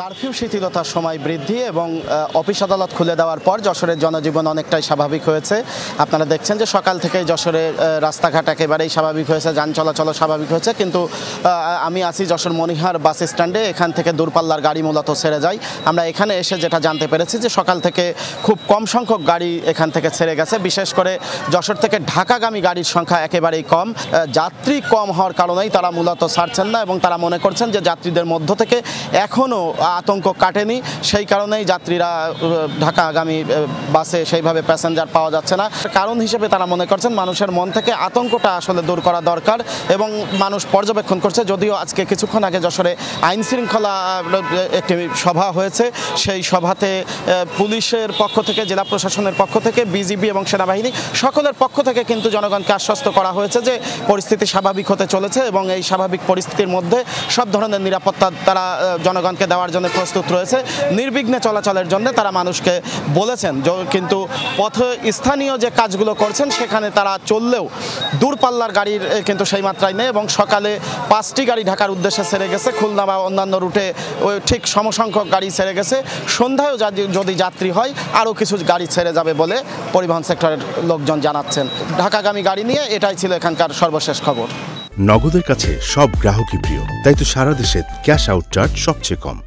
Curfew শিথিলতার সময় বৃদ্ধি এবং অফিস আদালত খুলে দেওয়ার পর যশোরের জনজীবন অনেকটাই স্বাভাবিক হয়েছে। আপনারা দেখছেন যে সকাল থেকেই যশোরের রাস্তাঘাট একেবারেই স্বাভাবিক হয়েছে, যান চলাচলও স্বাভাবিক হয়েছে। কিন্তু আমি আছি যশোর মনিহার বাস স্ট্যান্ডে, এখান থেকে দূরপাল্লার গাড়ি মূলত ছেড়ে যায়। আমরা এখানে এসে যেটা জানতে পেরেছি যে সকাল থেকে খুব কম সংখ্যক গাড়ি এখান থেকে ছেড়ে গেছে। বিশেষ করে যশোর থেকে ঢাকাগামী গাড়ির সংখ্যা একেবারেই কম। যাত্রী কম হওয়ার কারণেই তারা মূলত ছাড়ছেন না এবং তারা মনে করছেন যে যাত্রীদের মধ্য থেকে এখনও আতঙ্ক কাটেনি, সেই কারণেই যাত্রীরা ঢাকাগামী বাসে সেইভাবে প্যাসেঞ্জার পাওয়া যাচ্ছে না। কারণ হিসেবে তারা মনে করছেন মানুষের মন থেকে আতঙ্কটা আসলে দূর করা দরকার এবং মানুষ পর্যবেক্ষণ করছে। যদিও আজকে কিছুক্ষণ আগে যশোরে আইন শৃঙ্খলা একটি সভা হয়েছে, সেই সভাতে পুলিশের পক্ষ থেকে, জেলা প্রশাসনের পক্ষ থেকে, বিজিবি এবং সেনাবাহিনী সকলের পক্ষ থেকে কিন্তু জনগণকে আশ্বস্ত করা হয়েছে যে পরিস্থিতি স্বাভাবিক হতে চলেছে এবং এই স্বাভাবিক পরিস্থিতির মধ্যে সব ধরনের নিরাপত্তা তারা জনগণকে দেওয়ার জন্য প্রস্তুত রয়েছে। নির্বিঘ্নে চলাচলের জন্য তারা মানুষকে বলেছেন। কিন্তু পথে স্থানীয় যে কাজগুলো করছেন সেখানে তারা চললেও দূরপাল্লার গাড়ির কিন্তু সেই মাত্রায় নেই এবং সকালে 5টি গাড়ি ঢাকার উদ্দেশ্যে ছেড়ে গেছে, খুলনা বা অন্যান্য রুটে ওই ঠিক সমসংখ্যক গাড়ি ছেড়ে গেছে। সন্ধ্যায়ও যদি যাত্রী হয় আরও কিছু গাড়ি ছেড়ে যাবে বলে পরিবহন সেক্টরের লোকজন জানাচ্ছেন। ঢাকাগামী গাড়ি নিয়ে এটাই ছিল এখানকার সর্বশেষ খবর। নগদের কাছে সব গ্রাহকই প্রিয়, তাই তো সারা দেশে ক্যাশ আউট চার্জ সবচেয়ে কম।